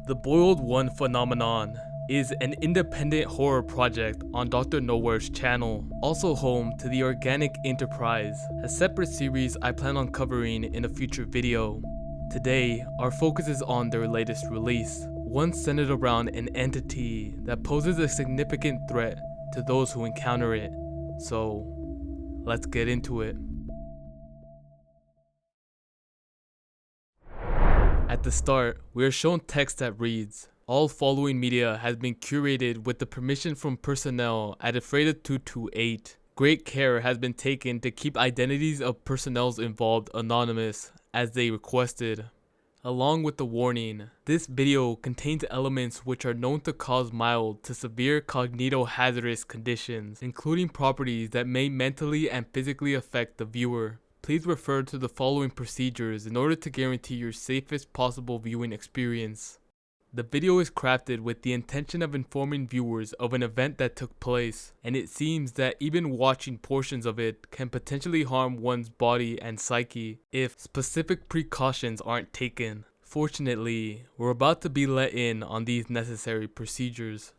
The Boiled One Phenomenon is an independent horror project on Dr. Nowhere's channel, also home to the Organic Enterprise, a separate series I plan on covering in a future video. Today, our focus is on their latest release, one centered around an entity that poses a significant threat to those who encounter it. So, let's get into it. At the start, we are shown text that reads, "All following media has been curated with the permission from personnel at Afraida 228. Great care has been taken to keep identities of personnel involved anonymous as they requested." Along with the warning, this video contains elements which are known to cause mild to severe cognitohazardous conditions, including properties that may mentally and physically affect the viewer. Please refer to the following procedures in order to guarantee your safest possible viewing experience. The video is crafted with the intention of informing viewers of an event that took place, and it seems that even watching portions of it can potentially harm one's body and psyche if specific precautions aren't taken. Fortunately, we're about to be let in on these necessary procedures.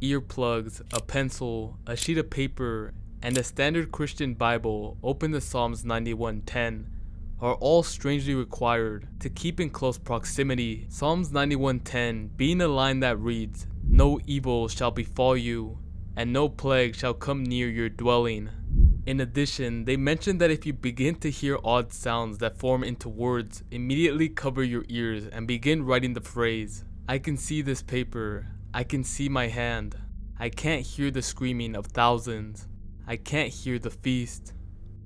Earplugs, a pencil, a sheet of paper, and a standard Christian Bible open to Psalms 91:10 are all strangely required to keep in close proximity. Psalms 91:10 being a line that reads, "No evil shall befall you, and no plague shall come near your dwelling." In addition, they mention that if you begin to hear odd sounds that form into words, immediately cover your ears and begin writing the phrase, "I can see this paper. I can see my hand. I can't hear the screaming of thousands. I can't hear the feast.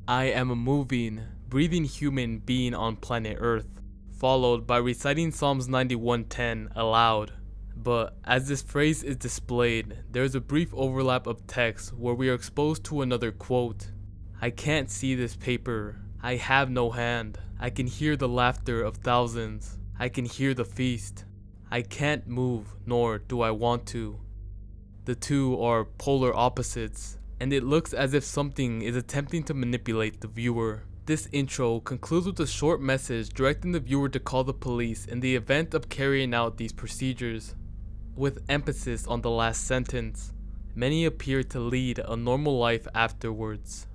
I am a moving, breathing human being on planet Earth," followed by reciting Psalms 91:10 aloud. But as this phrase is displayed, there is a brief overlap of text where we are exposed to another quote. "I can't see this paper. I have no hand. I can hear the laughter of thousands. I can hear the feast. I can't move, nor do I want to." The two are polar opposites, and it looks as if something is attempting to manipulate the viewer. This intro concludes with a short message directing the viewer to call the police in the event of carrying out these procedures, with emphasis on the last sentence. Many appear to lead a normal life afterwards.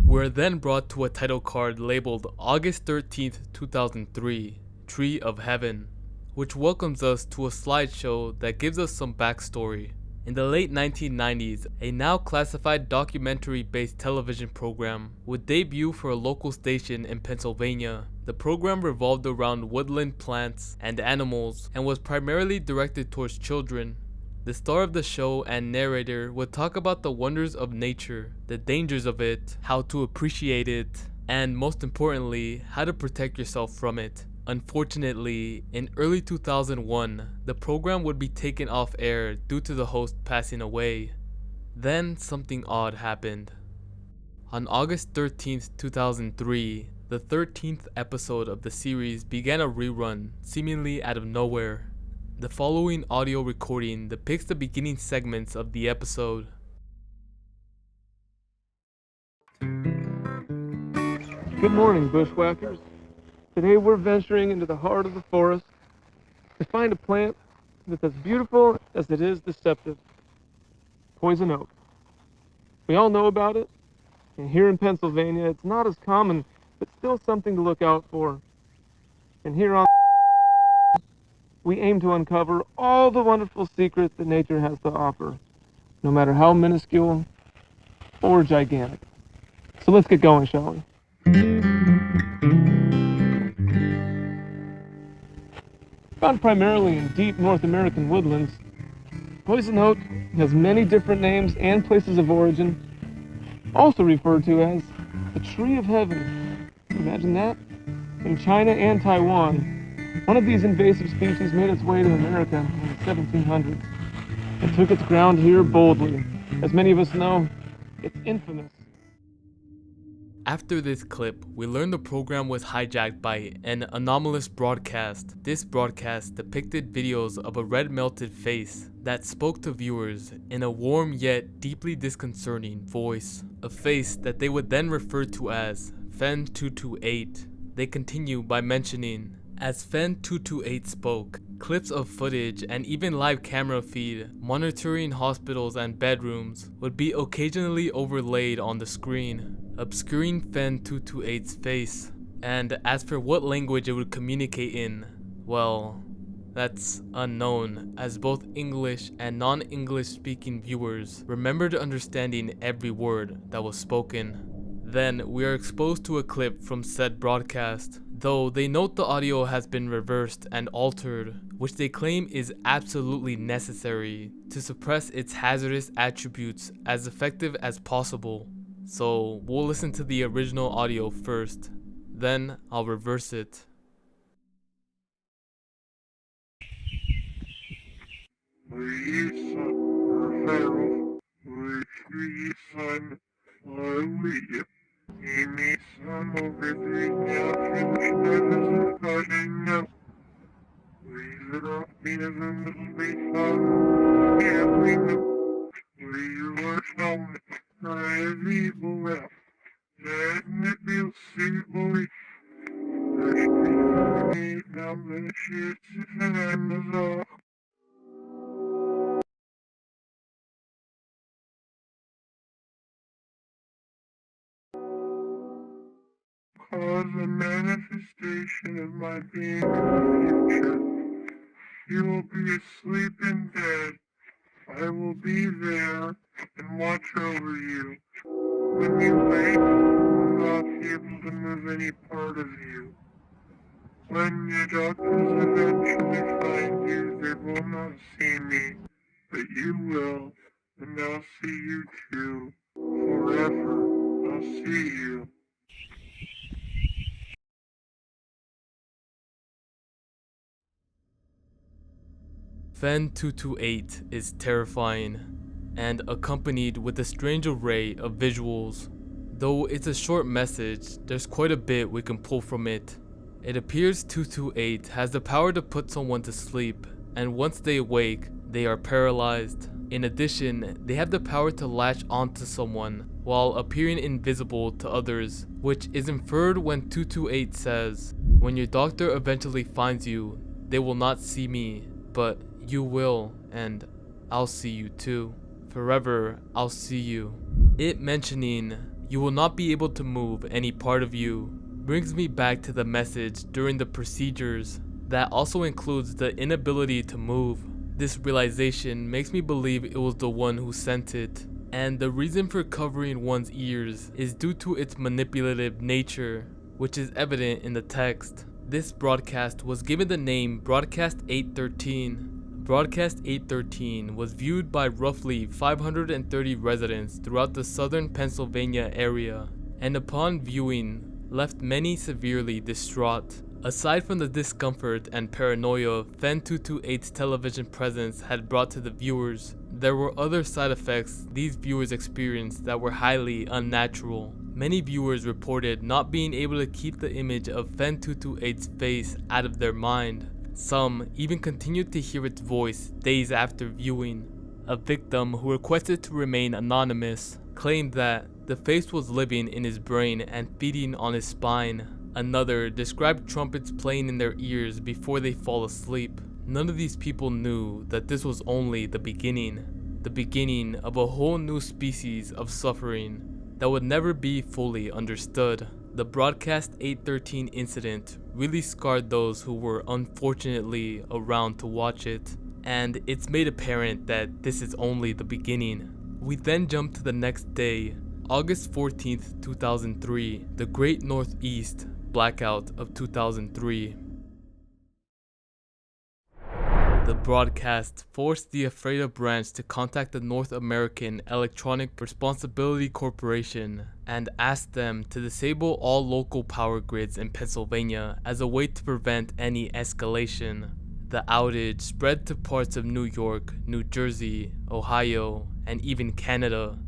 We're then brought to a title card labeled August 13th, 2003, Tree of Heaven, which welcomes us to a slideshow that gives us some backstory. In the late 1990s, a now classified documentary-based television program would debut for a local station in Pennsylvania. The program revolved around woodland plants and animals and was primarily directed towards children. The star of the show and narrator would talk about the wonders of nature, the dangers of it, how to appreciate it, and most importantly, how to protect yourself from it. Unfortunately, in early 2001, the program would be taken off air due to the host passing away. Then something odd happened. On August 13th, 2003, the 13th episode of the series began a rerun, seemingly out of nowhere. The following audio recording depicts the beginning segments of the episode. Good morning, bushwhackers. Today we're venturing into the heart of the forest to find a plant that's as beautiful as it is deceptive. Poison oak. We all know about it, and here in Pennsylvania it's not as common, but still something to look out for. And here on we aim to uncover all the wonderful secrets that nature has to offer, no matter how minuscule or gigantic. So let's get going, shall we? Found primarily in deep North American woodlands, poison oak has many different names and places of origin, also referred to as the tree of heaven. Imagine that? In China and Taiwan, one of these invasive species made its way to America in the 1700s and took its ground here boldly. As many of us know, it's infamous. After this clip, we learned the program was hijacked by an anomalous broadcast. This broadcast depicted videos of a red melted face that spoke to viewers in a warm yet deeply disconcerting voice. A face that they would then refer to as Fen228. They continue by mentioning, as Fen228 spoke, clips of footage and even live camera feed monitoring hospitals and bedrooms would be occasionally overlaid on the screen, obscuring Fen228's face. And as for what language it would communicate in, well, that's unknown, as both English and non-English speaking viewers remembered understanding every word that was spoken. Then we are exposed to a clip from said broadcast, though they note the audio has been reversed and altered, which they claim is absolutely necessary to suppress its hazardous attributes as effective as possible. So we'll listen to the original audio first, then I'll reverse it. Cause a manifestation of my being in the future. You will be asleep in bed. I will be there and watch over you. When you wake, I will not be able to move any part of you. When the doctors eventually find you, they will not see me, but you will, and I'll see you too. Forever, I'll see you. Fen228 is terrifying, and accompanied with a strange array of visuals. Though it's a short message, there's quite a bit we can pull from it. It appears 228 has the power to put someone to sleep, and once they awake, they are paralyzed. In addition, they have the power to latch onto someone while appearing invisible to others, which is inferred when 228 says, "When your doctor eventually finds you, they will not see me, but you will, and I'll see you too. Forever, I'll see you." It mentioning, "You will not be able to move any part of you," brings me back to the message during the procedures that also includes the inability to move. This realization makes me believe it was the one who sent it, and the reason for covering one's ears is due to its manipulative nature, which is evident in the text. This broadcast was given the name Broadcast 813. Broadcast 813 was viewed by roughly 530 residents throughout the southern Pennsylvania area, and upon viewing, left many severely distraught. Aside from the discomfort and paranoia Fen228's television presence had brought to the viewers, there were other side effects these viewers experienced that were highly unnatural. Many viewers reported not being able to keep the image of Fen228's face out of their mind. Some even continued to hear its voice days after viewing. A victim who requested to remain anonymous claimed that the face was living in his brain and feeding on his spine. Another described trumpets playing in their ears before they fall asleep. None of these people knew that this was only the beginning of a whole new species of suffering that would never be fully understood. The Broadcast 813 incident really scarred those who were unfortunately around to watch it, and it's made apparent that this is only the beginning. We then jump to the next day, August 14th, 2003, the Great Northeast Blackout of 2003. The broadcast forced the Ephrata branch to contact the North American Electronic Responsibility Corporation and asked them to disable all local power grids in Pennsylvania as a way to prevent any escalation. The outage spread to parts of New York, New Jersey, Ohio, and even Canada,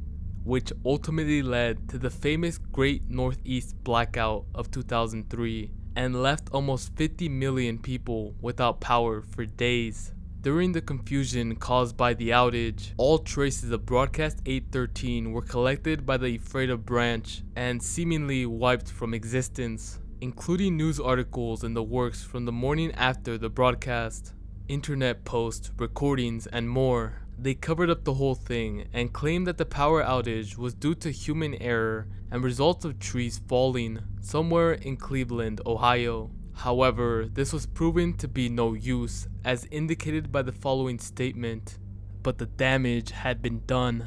which ultimately led to the famous Great Northeast Blackout of 2003 and left almost 50 million people without power for days. During the confusion caused by the outage, all traces of Broadcast 813 were collected by the Ephrata branch and seemingly wiped from existence, including news articles in the works from the morning after the broadcast, internet posts, recordings, and more. They covered up the whole thing and claimed that the power outage was due to human error and results of trees falling somewhere in Cleveland, Ohio. However, this was proven to be no use, as indicated by the following statement, but the damage had been done.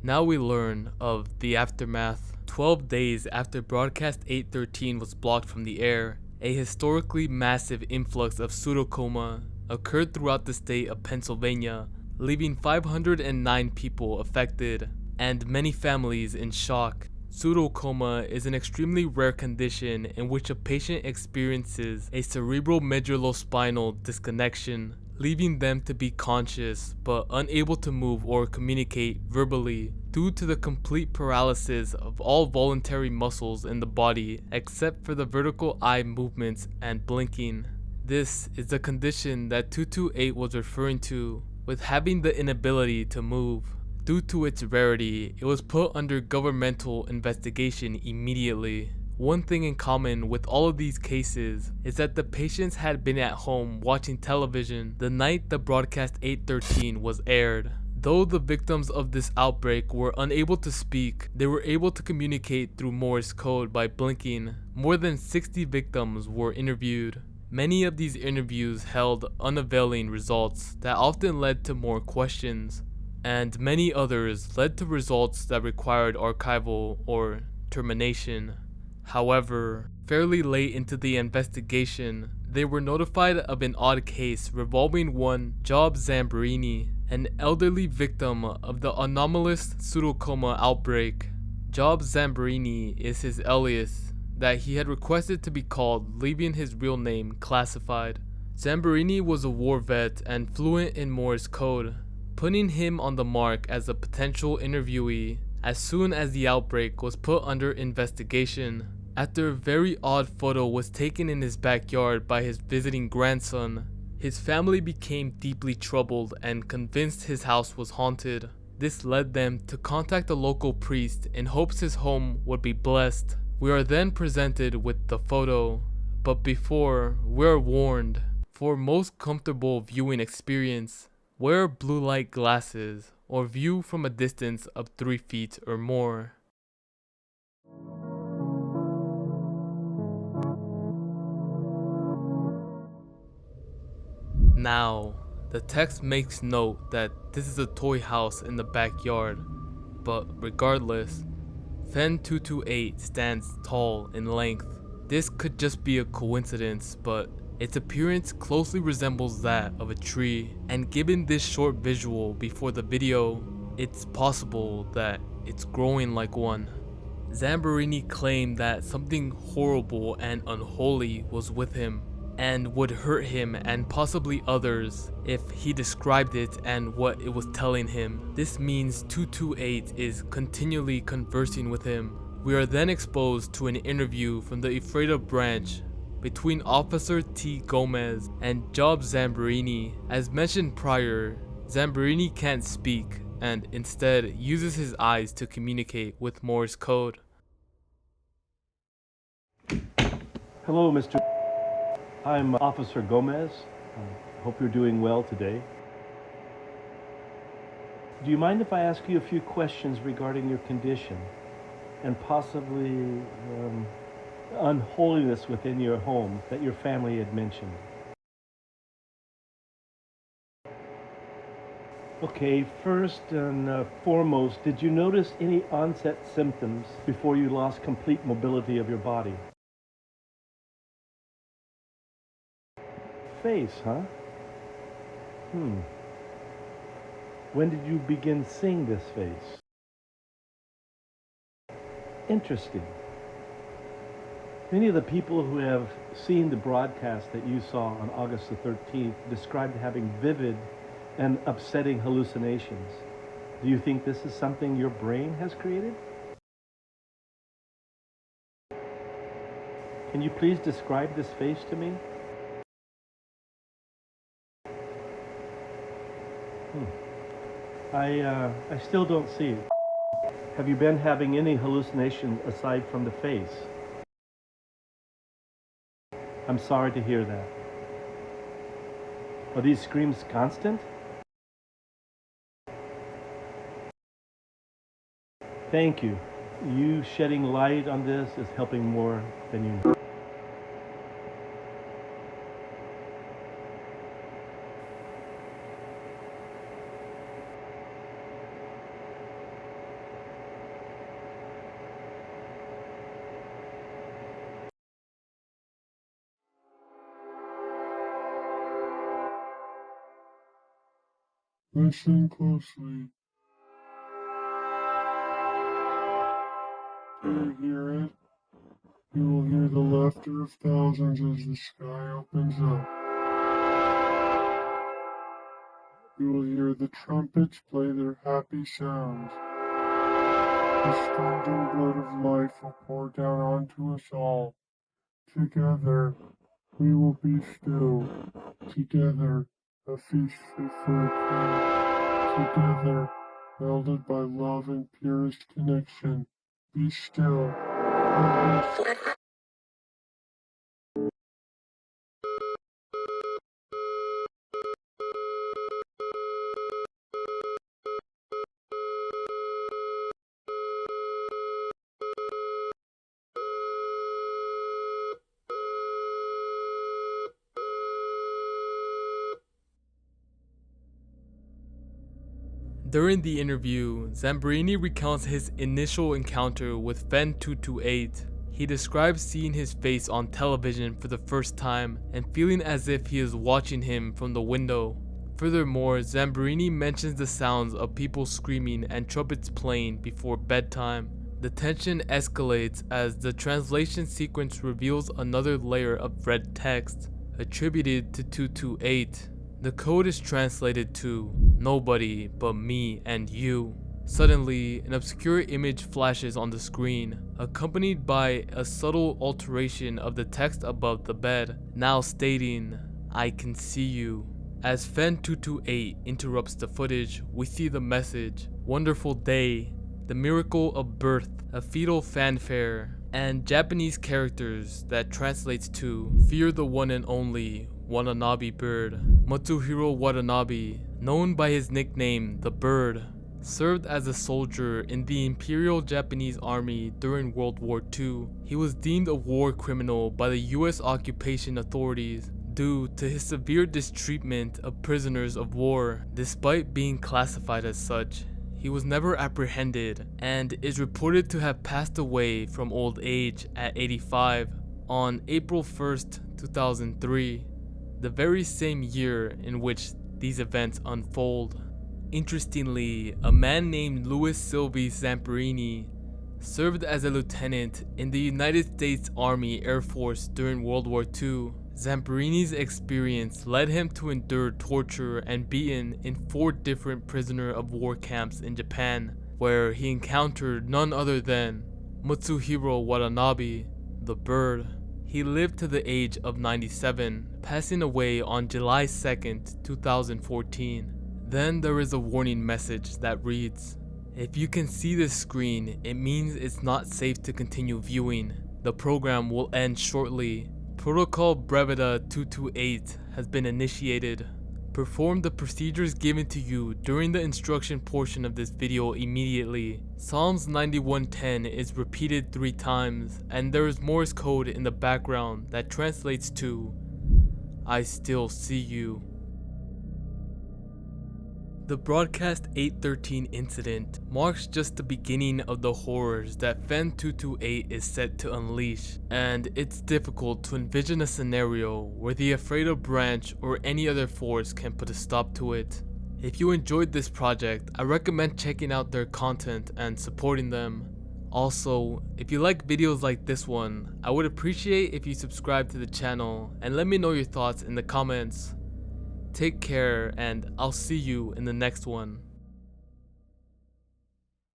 Now we learn of the aftermath. 12 days after Broadcast 813 was blocked from the air, a historically massive influx of pseudocoma occurred throughout the state of Pennsylvania, leaving 509 people affected and many families in shock. Pseudocoma is an extremely rare condition in which a patient experiences a cerebral medullospinal disconnection, leaving them to be conscious but unable to move or communicate verbally due to the complete paralysis of all voluntary muscles in the body except for the vertical eye movements and blinking. This is the condition that 228 was referring to with having the inability to move. Due to its rarity, it was put under governmental investigation immediately. One thing in common with all of these cases is that the patients had been at home watching television the night the Broadcast 813 was aired. Though the victims of this outbreak were unable to speak, they were able to communicate through Morse code by blinking. More than 60 victims were interviewed. Many of these interviews held unavailing results that often led to more questions, and many others led to results that required archival or termination. However, fairly late into the investigation, they were notified of an odd case revolving one Job Zamborini, an elderly victim of the anomalous pseudocoma outbreak. Job Zamborini is his alias that he had requested to be called, leaving his real name classified. Zamborini was a war vet and fluent in Morse code, putting him on the mark as a potential interviewee as soon as the outbreak was put under investigation. After a very odd photo was taken in his backyard by his visiting grandson, his family became deeply troubled and convinced his house was haunted. This led them to contact a local priest in hopes his home would be blessed. We are then presented with the photo, but before, we are warned, for most comfortable viewing experience, wear blue light glasses or view from a distance of 3 feet or more. Now, the text makes note that this is a toy house in the backyard, but regardless, Fen 228 stands tall in length. This could just be a coincidence, but its appearance closely resembles that of a tree, and given this short visual before the video, it's possible that it's growing like one. Zamborini claimed that something horrible and unholy was with him, and would hurt him and possibly others if he described it and what it was telling him. This means 228 is continually conversing with him. We are then exposed to an interview from the Ephrata branch between Officer T. Gomez and Job Zamborini. As mentioned prior, Zamborini can't speak and instead uses his eyes to communicate with Morse code. Hello, Mr. I'm Officer Gomez. Hope you're doing well today. Do you mind if I ask you a few questions regarding your condition and possibly unholiness within your home that your family had mentioned. Okay, first and foremost, did you notice any onset symptoms before you lost complete mobility of your body? Face, huh? When did you begin seeing this face? Interesting. Many of the people who have seen the broadcast that you saw on August the 13th described having vivid and upsetting hallucinations. Do you think this is something your brain has created? Can you please describe this face to me? I still don't see it. Have you been having any hallucinations aside from the face? I'm sorry to hear that. Are these screams constant? Thank you. You shedding light on this is helping more than you know. Listen closely. Do you hear it? You will hear the laughter of thousands as the sky opens up. You will hear the trumpets play their happy sounds. The streaming blood of life will pour down onto us all. Together, we will be still. Together, a feast fit for a king. Together, melded by love and purest connection. Be still. During the interview, Zamborini recounts his initial encounter with Fen 228. He describes seeing his face on television for the first time and feeling as if he is watching him from the window. Furthermore, Zamborini mentions the sounds of people screaming and trumpets playing before bedtime. The tension escalates as the translation sequence reveals another layer of red text attributed to 228. The code is translated to "nobody but me and you." Suddenly, an obscure image flashes on the screen, accompanied by a subtle alteration of the text above the bed, now stating, "I can see you." As Fen 228 interrupts the footage, we see the message, "Wonderful day, the miracle of birth, a fetal fanfare," and Japanese characters that translates to "Fear the one and only Watanabe bird." Matsuhiro Watanabe, known by his nickname the Bird, served as a soldier in the Imperial Japanese Army during World War II. He was deemed a war criminal by the US occupation authorities due to his severe mistreatment of prisoners of war. Despite being classified as such, he was never apprehended and is reported to have passed away from old age at 85 on April 1st, 2003, the very same year in which these events unfold. Interestingly, a man named Louis Sylvie Zamperini served as a lieutenant in the United States Army Air Force during World War II. Zamperini's experience led him to endure torture and beaten in 4 different prisoner of war camps in Japan, where he encountered none other than Matsuhiro Watanabe, the Bird. He lived to the age of 97, passing away on July 2nd, 2014. Then there is a warning message that reads, "If you can see this screen, it means it's not safe to continue viewing. The program will end shortly. Protocol Brevita 228 has been initiated. Perform the procedures given to you during the instruction portion of this video immediately. Psalms 91:10 is repeated 3 times, and there is Morse code in the background that translates to, "I still see you." The Broadcast 813 incident marks just the beginning of the horrors that FEN 228 is set to unleash, and it's difficult to envision a scenario where the Afraid branch or any other force can put a stop to it. If you enjoyed this project, I recommend checking out their content and supporting them. Also, if you like videos like this one, I would appreciate if you subscribe to the channel and let me know your thoughts in the comments. Take care, and I'll see you in the next one.